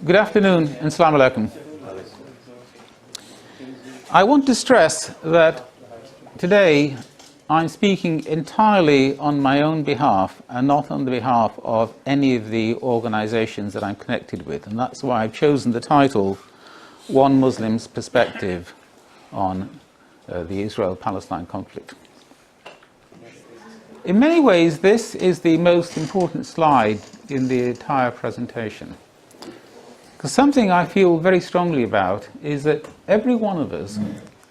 Good afternoon and Assalamu alaikum. I want to stress that today I'm speaking entirely on my own behalf and not on the behalf of any of the organizations that I'm connected with, and that's why I've chosen the title One Muslim's Perspective on the Israel-Palestine conflict. In many ways, this is the most important slide in the entire presentation. Because something I feel very strongly about is that every one of us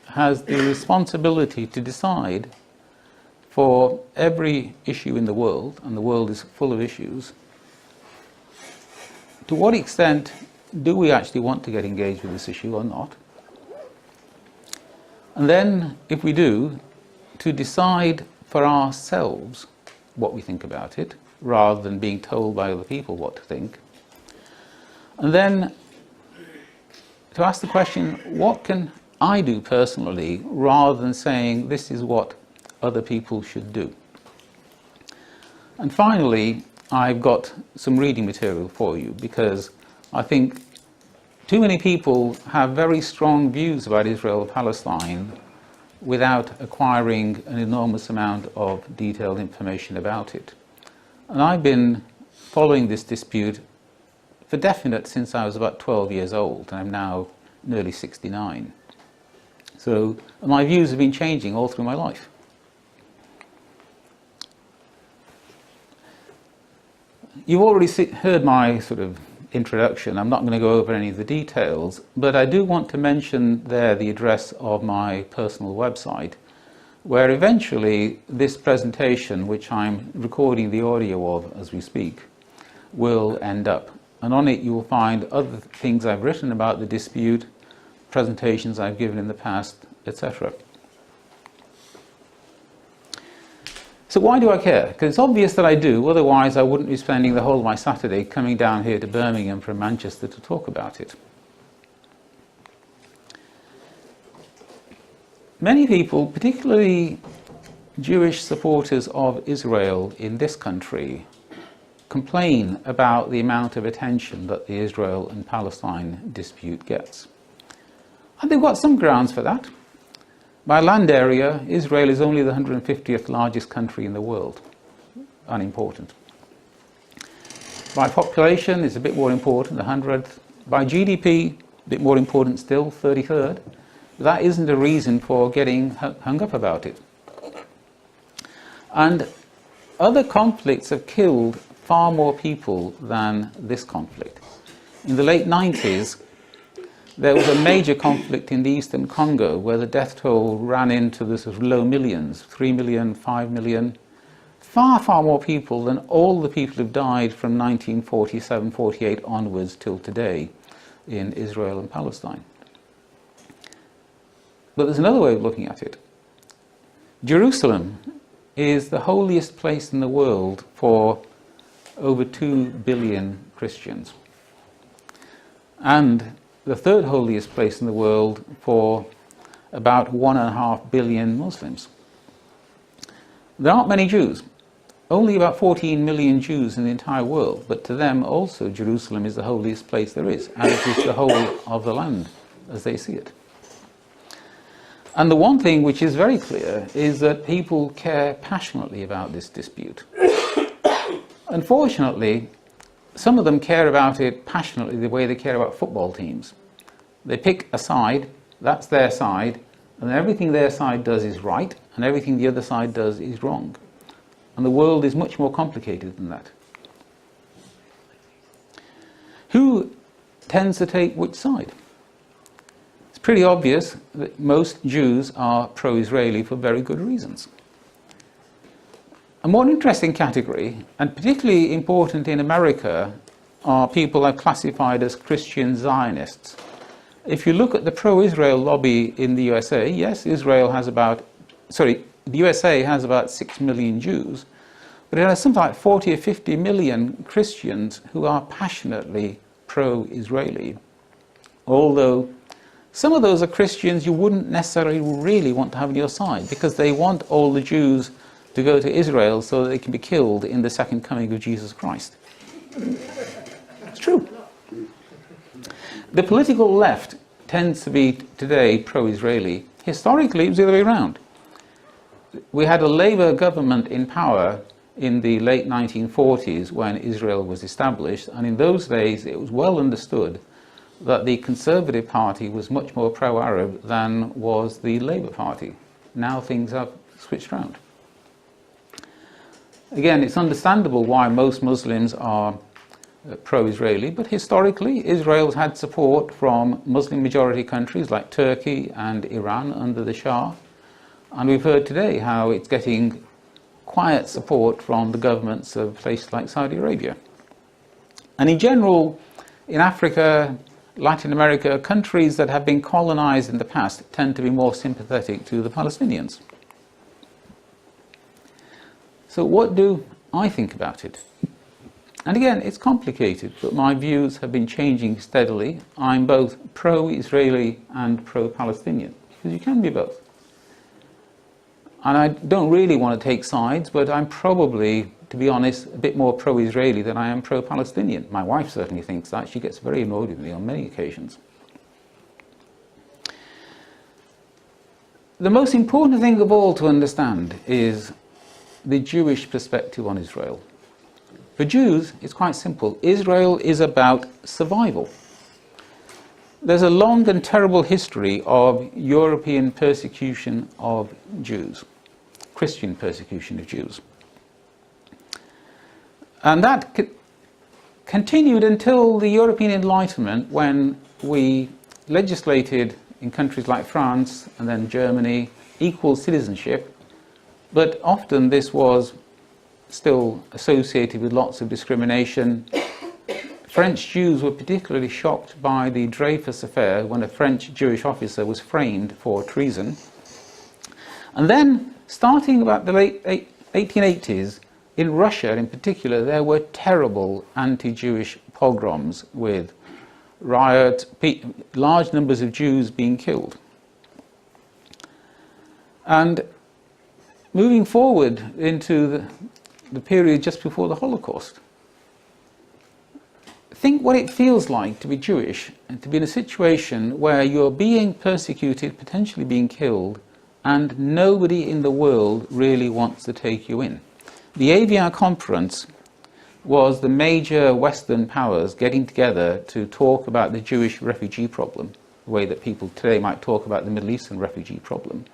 has the responsibility to decide for every issue in the world, and the world is full of issues, to what extent do we actually want to get engaged with this issue or not? And then, if we do, to decide for ourselves what we think about it, rather than being told by other people what to think. And then to ask the question, what can I do personally, rather than saying this is what other people should do? And finally, I've got some reading material for you, because I think too many people have very strong views about Israel-Palestine without acquiring an enormous amount of detailed information about it. And I've been following this dispute for definite since I was about 12 years old, and I'm now nearly 69. So my views have been changing all through my life. You've already heard my sort of introduction. I'm not going to go over any of the details, but I do want to mention there the address of my personal website, where eventually this presentation, which I'm recording the audio of as we speak, will end up. And on it you will find other things I've written about the dispute, presentations I've given in the past, etc. So why do I care? Because it's obvious that I do, otherwise I wouldn't be spending the whole of my Saturday coming down here to Birmingham from Manchester to talk about it. Many people, particularly Jewish supporters of Israel in this country, complain about the amount of attention that the Israel and Palestine dispute gets. And they've got some grounds for that. By land area, Israel is only the 150th largest country in the world. Unimportant. By population, it's a bit more important, the 100th. By GDP, a bit more important still, 33rd. That isn't a reason for getting hung up about it. And other conflicts have killed far more people than this conflict. In the late 90s, there was a major conflict in the eastern Congo where the death toll ran into the sort of low millions, 3 million, 5 million. Far, far more people than all the people who've died from 1947, 48 onwards till today in Israel and Palestine. But there's another way of looking at it. Jerusalem is the holiest place in the world for over 2 billion Christians, and the third holiest place in the world for about 1.5 billion Muslims. There aren't many Jews, only about 14 million Jews in the entire world, but to them also Jerusalem is the holiest place there is, and it is the whole of the land as they see it. And the one thing which is very clear is that people care passionately about this dispute. Unfortunately, some of them care about it passionately the way they care about football teams. They pick a side, that's their side, and everything their side does is right, and everything the other side does is wrong. And the world is much more complicated than that. Who tends to take which side? It's pretty obvious that most Jews are pro-Israeli for very good reasons. A more interesting category, and particularly important in America, are people I've classified as Christian Zionists. If you look at the pro-Israel lobby in the USA, yes, the USA has about 6 million Jews, but it has something like 40 or 50 million Christians who are passionately pro-Israeli. Although some of those are Christians you wouldn't necessarily really want to have on your side, because they want all the Jews to go to Israel so that they can be killed in the second coming of Jesus Christ. It's true. The political left tends to be today pro-Israeli. Historically, it was the other way around. We had a Labour government in power in the late 1940s when Israel was established, and in those days it was well understood that the Conservative Party was much more pro-Arab than was the Labour Party. Now things have switched round. Again, it's understandable why most Muslims are pro-Israeli, but historically Israel's had support from Muslim majority countries like Turkey and Iran under the Shah, and we've heard today how it's getting quiet support from the governments of places like Saudi Arabia. And in general, in Africa, Latin America, countries that have been colonized in the past tend to be more sympathetic to the Palestinians. So what do I think about it? And again, it's complicated, but my views have been changing steadily. I'm both pro-Israeli and pro-Palestinian, because you can be both. And I don't really want to take sides, but I'm probably, to be honest, a bit more pro-Israeli than I am pro-Palestinian. My wife certainly thinks that. She gets very annoyed with me on many occasions. The most important thing of all to understand is the Jewish perspective on Israel. For Jews, it's quite simple. Israel is about survival. There's a long and terrible history of European persecution of Jews, Christian persecution of Jews. And that continued until the European Enlightenment, when we legislated in countries like France and then Germany equal citizenship, but often this was still associated with lots of discrimination. French Jews were particularly shocked by the Dreyfus affair, when a French Jewish officer was framed for treason. And then, starting about the late 1880s, in Russia in particular, there were terrible anti-Jewish pogroms with riots, large numbers of Jews being killed. And moving forward into the period just before the Holocaust, think what it feels like to be Jewish and to be in a situation where you're being persecuted, potentially being killed, and nobody in the world really wants to take you in. The Avian Conference was the major Western powers getting together to talk about the Jewish refugee problem, the way that people today might talk about the Middle Eastern refugee problem.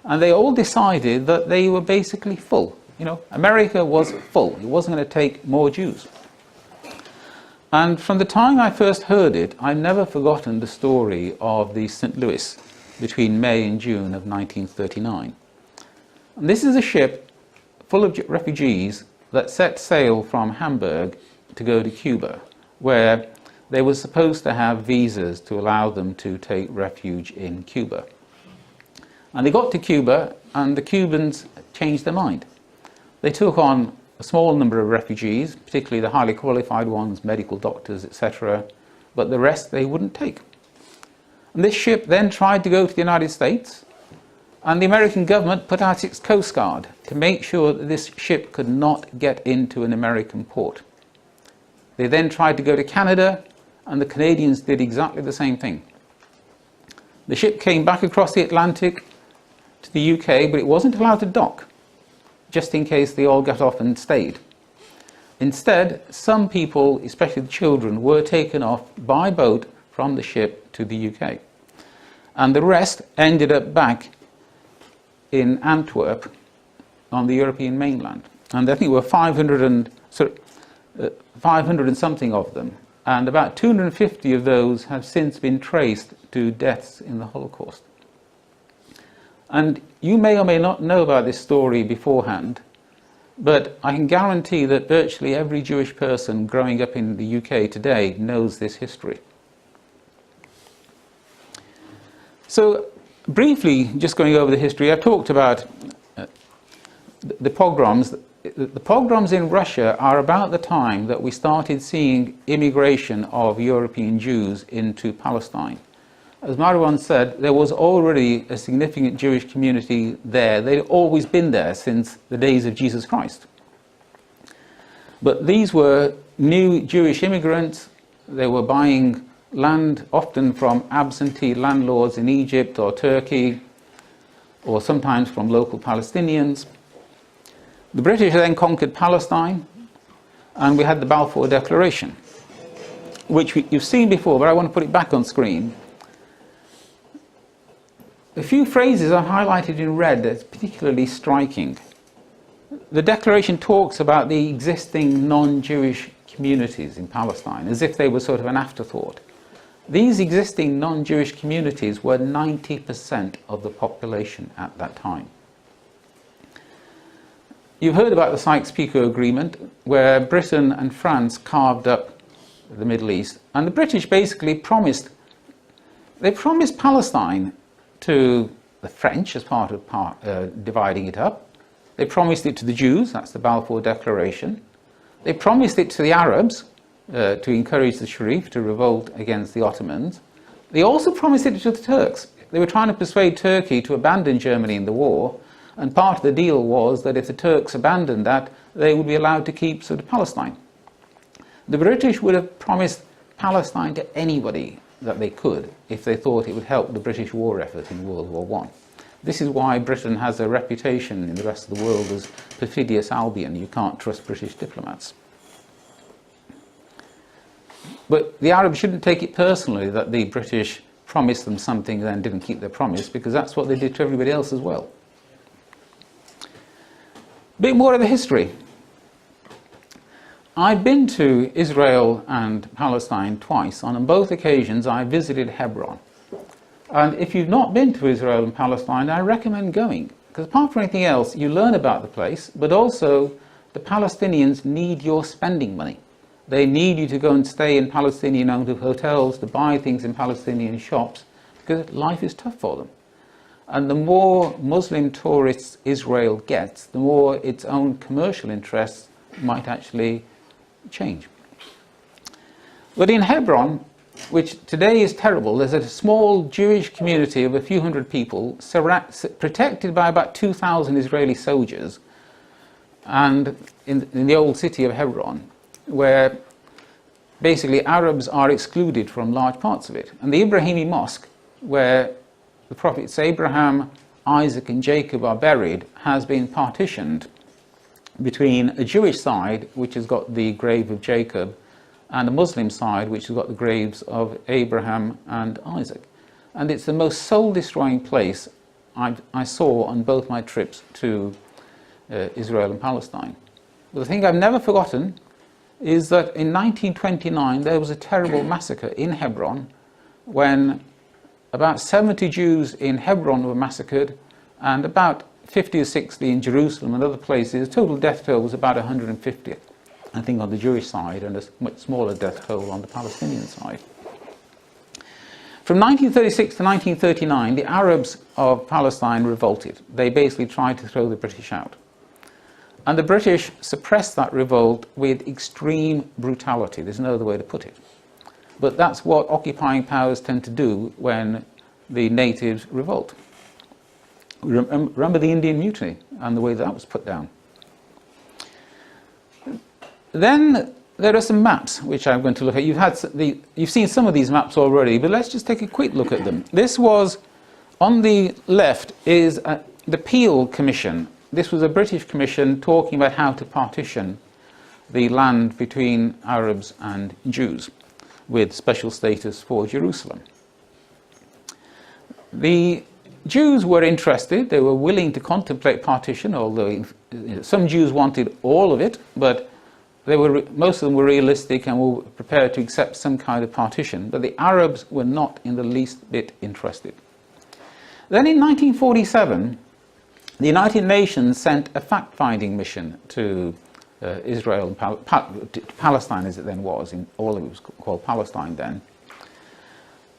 And they all decided that they were basically full. You know, America was full. It wasn't going to take more Jews. And from the time I first heard it, I've never forgotten the story of the St. Louis between May and June of 1939. And this is a ship full of refugees that set sail from Hamburg to go to Cuba, where they were supposed to have visas to allow them to take refuge in Cuba. And they got to Cuba, and the Cubans changed their mind. They took on a small number of refugees, particularly the highly qualified ones, medical doctors, etc., but the rest they wouldn't take. And this ship then tried to go to the United States, and the American government put out its Coast Guard to make sure that this ship could not get into an American port. They then tried to go to Canada, and the Canadians did exactly the same thing. The ship came back across the Atlantic to the UK, but it wasn't allowed to dock, just in case they all got off and stayed. Instead, some people, especially the children, were taken off by boat from the ship to the UK. And the rest ended up back in Antwerp on the European mainland. And I think there were 500 and something of them. And about 250 of those have since been traced to deaths in the Holocaust. And you may or may not know about this story beforehand, but I can guarantee that virtually every Jewish person growing up in the UK today knows this history. So, briefly, just going over the history, I've talked about the pogroms. The pogroms in Russia are about the time that we started seeing immigration of European Jews into Palestine. As Marwan said, there was already a significant Jewish community there. They'd always been there since the days of Jesus Christ. But these were new Jewish immigrants. They were buying land often from absentee landlords in Egypt or Turkey, or sometimes from local Palestinians. The British then conquered Palestine, and we had the Balfour Declaration, which you've seen before, but I want to put it back on screen. A few phrases are highlighted in red that's particularly striking. The Declaration talks about the existing non-Jewish communities in Palestine, as if they were sort of an afterthought. These existing non-Jewish communities were 90% of the population at that time. You've heard about the Sykes-Picot Agreement, where Britain and France carved up the Middle East, and the British basically promised Palestine to the French as part of dividing it up. They promised it to the Jews, that's the Balfour Declaration. They promised it to the Arabs, to encourage the Sharif to revolt against the Ottomans. They also promised it to the Turks. They were trying to persuade Turkey to abandon Germany in the war, and part of the deal was that if the Turks abandoned that, they would be allowed to keep sort of Palestine. The British would have promised Palestine to anybody that they could if they thought it would help the British war effort in World War I. This is why Britain has a reputation in the rest of the world as perfidious Albion. You can't trust British diplomats. But the Arabs shouldn't take it personally that the British promised them something and then didn't keep their promise, because that's what they did to everybody else as well. A bit more of the history. I've been to Israel and Palestine twice, and on both occasions I visited Hebron. And if you've not been to Israel and Palestine, I recommend going, because apart from anything else, you learn about the place, but also the Palestinians need your spending money. They need you to go and stay in Palestinian-owned hotels, to buy things in Palestinian shops, because life is tough for them. And the more Muslim tourists Israel gets, the more its own commercial interests might actually change. But in Hebron, which today is terrible, there's a small Jewish community of a few hundred people protected by about 2,000 Israeli soldiers, and in the old city of Hebron, where basically Arabs are excluded from large parts of it. And the Ibrahimi Mosque, where the prophets Abraham, Isaac and Jacob are buried, has been partitioned between a Jewish side, which has got the grave of Jacob, and a Muslim side, which has got the graves of Abraham and Isaac. And it's the most soul-destroying place I saw on both my trips to Israel and Palestine. But the thing I've never forgotten is that in 1929 there was a terrible massacre in Hebron when about 70 Jews in Hebron were massacred and about 50 or 60 in Jerusalem and other places. The total death toll was about 150, I think, on the Jewish side, and a much smaller death toll on the Palestinian side. From 1936 to 1939, the Arabs of Palestine revolted. They basically tried to throw the British out. And the British suppressed that revolt with extreme brutality. There's no other way to put it. But that's what occupying powers tend to do when the natives revolt. Remember the Indian Mutiny and the way that was put down. Then there are some maps which I'm going to look at. You've seen some of these maps already, but let's just take a quick look at them. This was, on the left, is the Peel Commission. This was a British commission talking about how to partition the land between Arabs and Jews, with special status for Jerusalem. The Jews were interested. They were willing to contemplate partition, although some Jews wanted all of it, but most of them were realistic and were prepared to accept some kind of partition. But the Arabs were not in the least bit interested. Then in 1947, the United Nations sent a fact-finding mission to Israel, Palestine as it then was, all it was called Palestine then.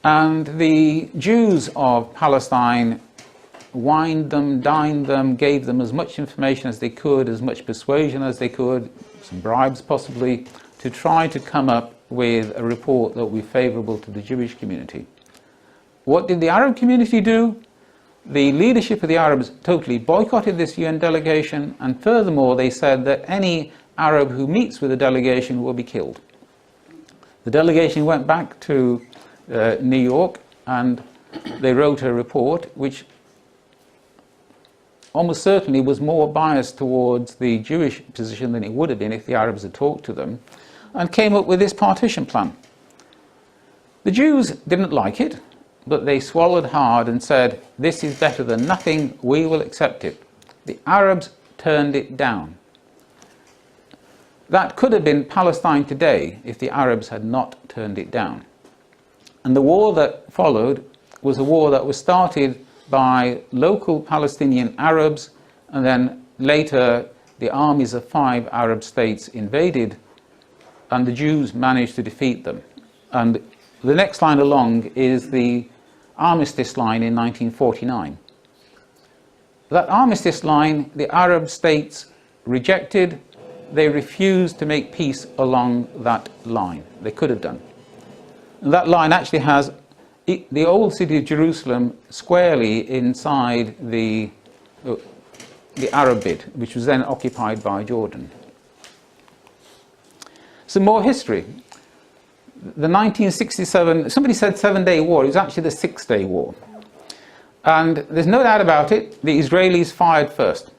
And the Jews of Palestine wined them, dined them, gave them as much information as they could, as much persuasion as they could, some bribes possibly, to try to come up with a report that would be favourable to the Jewish community. What did the Arab community do? The leadership of the Arabs totally boycotted this UN delegation, and furthermore they said that any Arab who meets with the delegation will be killed. The delegation went back to New York, and they wrote a report which almost certainly was more biased towards the Jewish position than it would have been if the Arabs had talked to them, and came up with this partition plan. The Jews didn't like it, but they swallowed hard and said, "This is better than nothing, we will accept it." The Arabs turned it down. That could have been Palestine today if the Arabs had not turned it down. And the war that followed was a war that was started by local Palestinian Arabs, and then later the armies of 5 Arab states invaded, and the Jews managed to defeat them. And the next line along is the armistice line in 1949. That armistice line, the Arab states rejected. They refused to make peace along that line. They could have done. And that line actually has the old city of Jerusalem squarely inside the Arab bit, which was then occupied by Jordan. Some more history. The 1967, somebody said 7-day war, it was actually the 6-day war. And there's no doubt about it, the Israelis fired first.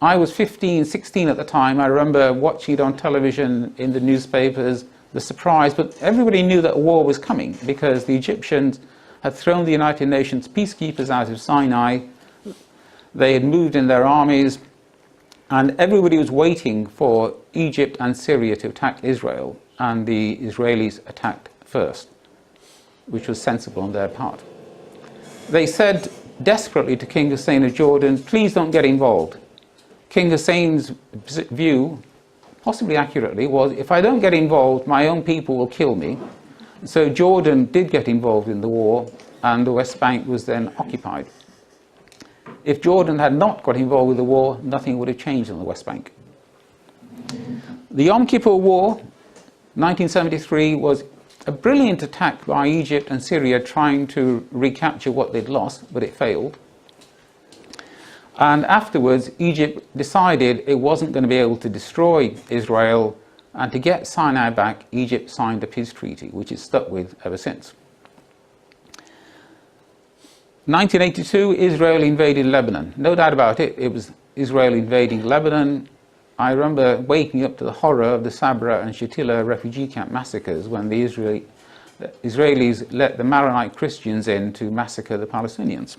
I was 15, 16 at the time. I remember watching it on television, in the newspapers, the surprise, but everybody knew that a war was coming because the Egyptians had thrown the United Nations peacekeepers out of Sinai. They had moved in their armies, and everybody was waiting for Egypt and Syria to attack Israel, and the Israelis attacked first, which was sensible on their part. They said desperately to King Hussein of Jordan, "Please don't get involved." King Hussein's view, possibly accurately, was, "If I don't get involved, my own people will kill me." So Jordan did get involved in the war, and the West Bank was then occupied. If Jordan had not got involved with the war, nothing would have changed on the West Bank. The Yom Kippur War, 1973, was a brilliant attack by Egypt and Syria trying to recapture what they'd lost, but it failed. And afterwards, Egypt decided it wasn't going to be able to destroy Israel, and to get Sinai back, Egypt signed a peace treaty, which it's stuck with ever since. 1982, Israel invaded Lebanon. No doubt about it, it was Israel invading Lebanon. I remember waking up to the horror of the Sabra and Shatila refugee camp massacres when the Israelis let the Maronite Christians in to massacre the Palestinians.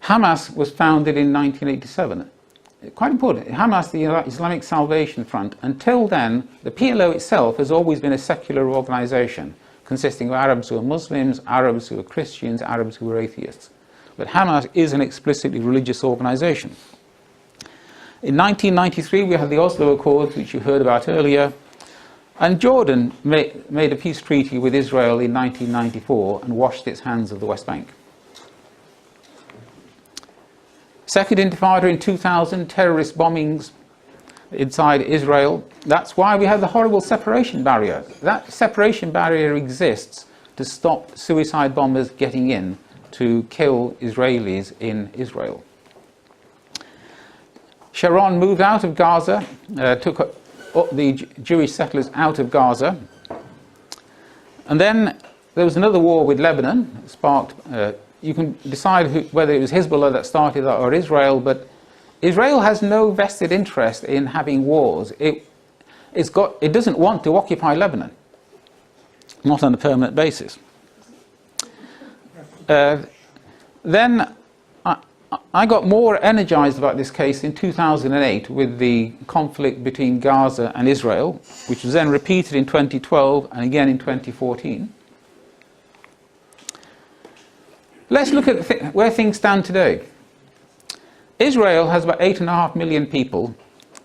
Hamas was founded in 1987. Quite important, Hamas, the Islamic Salvation Front. Until then, the PLO itself has always been a secular organization consisting of Arabs who are Muslims, Arabs who are Christians, Arabs who are atheists. But Hamas is an explicitly religious organization. In 1993, we had the Oslo Accords, which you heard about earlier, and Jordan made a peace treaty with Israel in 1994 and washed its hands of the West Bank. Second Intifada in 2000, terrorist bombings inside Israel. That's why we have the horrible separation barrier. That separation barrier exists to stop suicide bombers getting in to kill Israelis in Israel. Sharon moved out of Gaza, took the Jewish settlers out of Gaza. And then there was another war with Lebanon, sparked. You can decide whether it was Hezbollah that started that or Israel, but Israel has no vested interest in having wars. It doesn't want to occupy Lebanon, not on a permanent basis. Then I got more energized about this case in 2008 with the conflict between Gaza and Israel, which was then repeated in 2012 and again in 2014. Let's look at where things stand today. Israel has about 8.5 million people,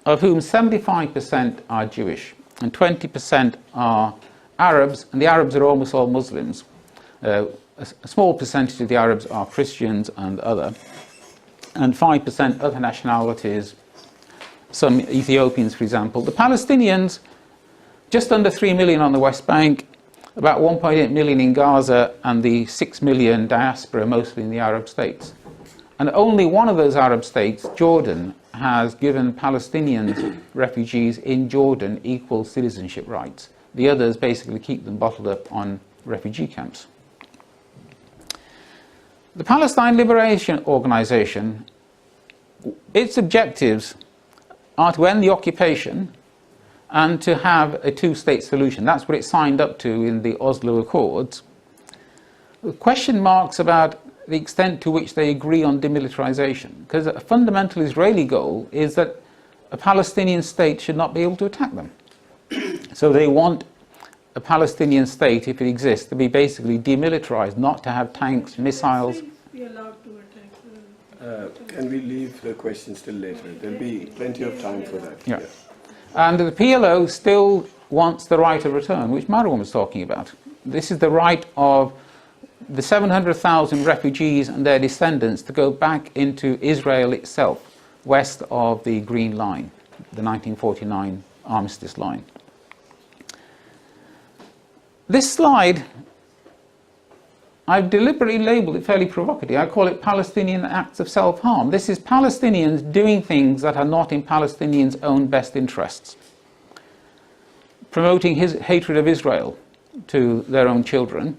of whom 75% are Jewish and 20% are Arabs, and the Arabs are almost all Muslims. A small percentage of the Arabs are Christians and other, and 5% other nationalities, some Ethiopians, for example. The Palestinians, just under 3 million on the West Bank, about 1.8 million in Gaza, and the 6 million diaspora, mostly in the Arab states. And only one of those Arab states, Jordan, has given Palestinian refugees in Jordan equal citizenship rights. The others basically keep them bottled up on refugee camps. The Palestine Liberation Organization, its objectives are to end the occupation and to have a two-state solution. That's what it signed up to in the Oslo Accords. The question marks about the extent to which they agree on demilitarization, because a fundamental Israeli goal is that a Palestinian state should not be able to attack them. So they want a Palestinian state, if it exists, to be basically demilitarized, not to have tanks, missiles. Be allowed to attack. Can we leave the questions till later? There'll be plenty of time for that. Yeah. And the PLO still wants the right of return, which Marwan was talking about. This is the right of the 700,000 refugees and their descendants to go back into Israel itself, west of the Green Line, the 1949 armistice line. This slide, I've deliberately labelled it fairly provocative. I call it Palestinian acts of self-harm. This is Palestinians doing things that are not in Palestinians' own best interests. Promoting his hatred of Israel to their own children.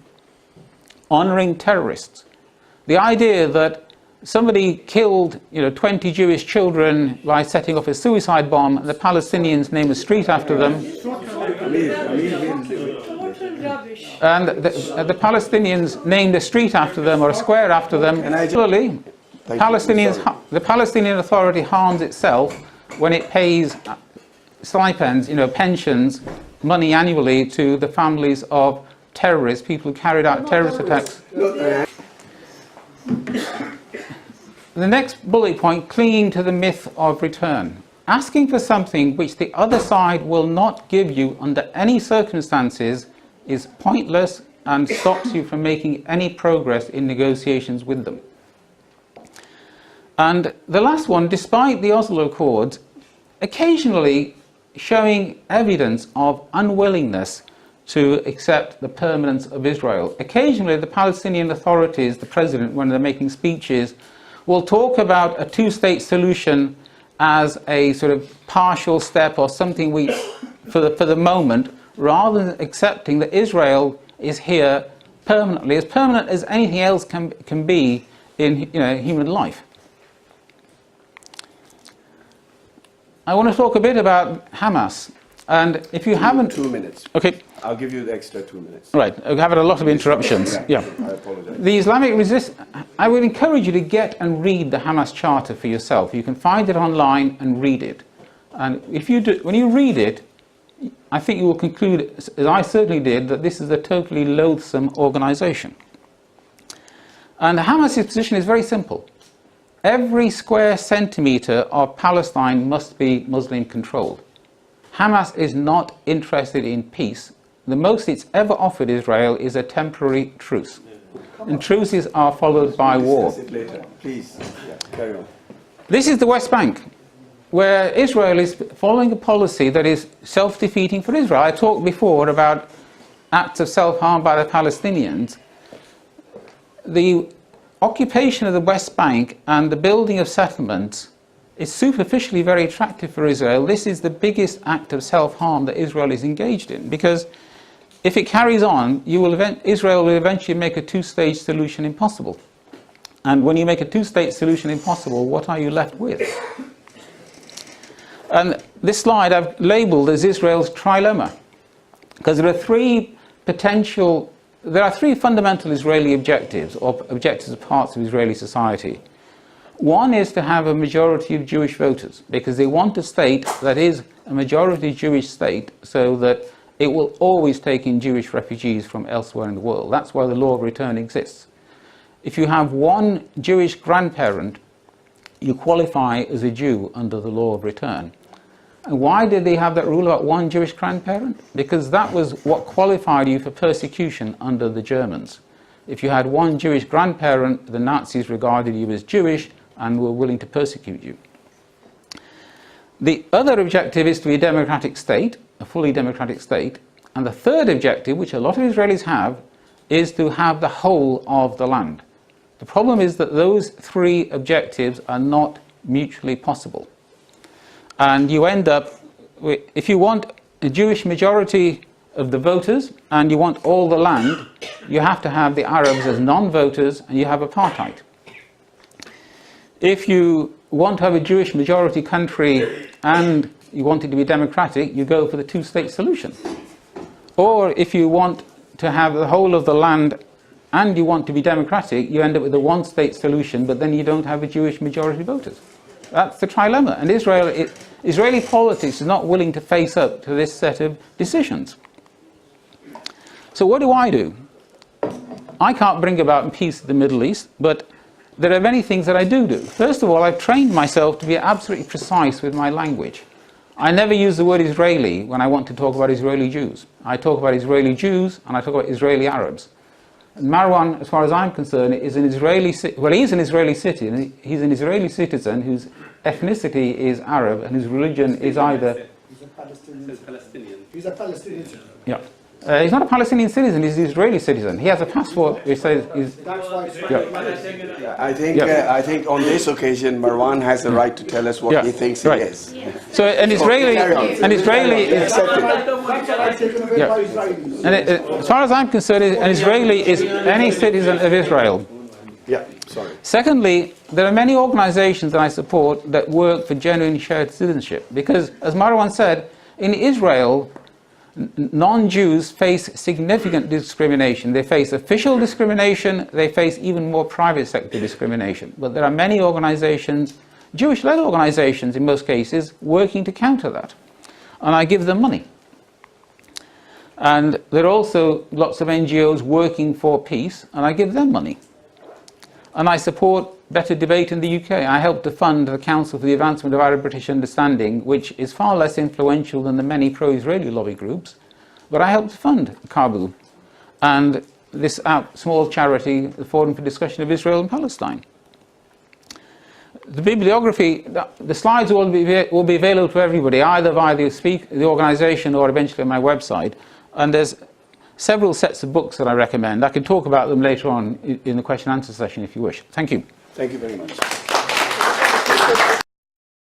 Honouring terrorists. The idea that somebody killed 20 Jewish children by setting off a suicide bomb and the Palestinians name a street after them. And the Palestinians named a street after them or a square after them. Similarly, the Palestinian Authority harms itself when it pays stipends, pensions, money annually to the families of terrorists, people who carried out terrorist attacks. The next bullet point, clinging to the myth of return. Asking for something which the other side will not give you under any circumstances is pointless and stops you from making any progress in negotiations with them. And the last one, despite the Oslo Accords, occasionally showing evidence of unwillingness to accept the permanence of Israel. Occasionally the Palestinian authorities, the president, when they're making speeches, will talk about a two-state solution as a sort of partial step or something for the moment, rather than accepting that Israel is here permanently, as permanent as anything else can be in human life. I want to talk a bit about Hamas. And if you haven't... 2 minutes. Okay. I'll give you the extra 2 minutes. Right. We've had a lot of interruptions. Yeah. I apologize. The Islamic I would encourage you to get and read the Hamas Charter for yourself. You can find it online and read it. And if you do, when you read it, I think you will conclude, as I certainly did, that this is a totally loathsome organization. And Hamas's position is very simple. Every square centimetre of Palestine must be Muslim controlled. Hamas is not interested in peace. The most it's ever offered Israel is a temporary truce. And truces are followed by war. Discuss it later. Please, carry on. This is the West Bank, where Israel is following a policy that is self-defeating for Israel. I talked before about acts of self-harm by the Palestinians. The occupation of the West Bank and the building of settlements is superficially very attractive for Israel. This is the biggest act of self-harm that Israel is engaged in, because if it carries on, Israel will eventually make a two-stage solution impossible. And when you make a two-state solution impossible, what are you left with? And this slide I've labelled as Israel's trilemma, because there are three fundamental Israeli objectives, or objectives of parts of Israeli society. One is to have a majority of Jewish voters, because they want a state that is a majority Jewish state, so that it will always take in Jewish refugees from elsewhere in the world. That's why the law of return exists. If you have one Jewish grandparent, you qualify as a Jew under the law of return. And why did they have that rule about one Jewish grandparent? Because that was what qualified you for persecution under the Germans. If you had one Jewish grandparent, the Nazis regarded you as Jewish and were willing to persecute you. The other objective is to be a democratic state, a fully democratic state. And the third objective, which a lot of Israelis have, is to have the whole of the land. The problem is that those three objectives are not mutually possible. And you end up with, if you want a Jewish majority of the voters and you want all the land, you have to have the Arabs as non-voters and you have apartheid. If you want to have a Jewish majority country and you want it to be democratic, you go for the two-state solution. Or if you want to have the whole of the land and you want to be democratic, you end up with a one-state solution, but then you don't have a Jewish majority voters. That's the trilemma. And Israeli politics is not willing to face up to this set of decisions. So what do? I can't bring about peace in the Middle East, but there are many things that I do. First of all, I've trained myself to be absolutely precise with my language. I never use the word Israeli when I want to talk about Israeli Jews. I talk about Israeli Jews and I talk about Israeli Arabs. And Marwan, as far as I'm concerned, is an Israeli he's an Israeli citizen. He's an Israeli citizen whose ethnicity is Arab and whose religion is either... He's a Palestinian. He's a Palestinian. Yeah. He's not a Palestinian citizen, he's an Israeli citizen. He has a passport which says he's... I think on this occasion Marwan has the right to tell us what he thinks he is. So an Israeli is... as far as I'm concerned, an Israeli is any citizen of Israel. Yeah, sorry. Secondly, there are many organizations that I support that work for genuine shared citizenship. Because, as Marwan said, in Israel, non-Jews face significant discrimination. They face official discrimination, they face even more private sector discrimination. But there are many organizations, Jewish-led organizations in most cases, working to counter that. And I give them money. And there are also lots of NGOs working for peace, and I give them money. And I support better debate in the UK. I help to fund the Council for the Advancement of Arab-British Understanding, which is far less influential than the many pro-Israeli lobby groups, but I help to fund CABU and this small charity, the Forum for Discussion of Israel and Palestine. The bibliography, the slides will be available to everybody, either via the organisation or eventually on my website, and there's several sets of books that I recommend. I can talk about them later on in the question and answer session if you wish. Thank you. Thank you very much.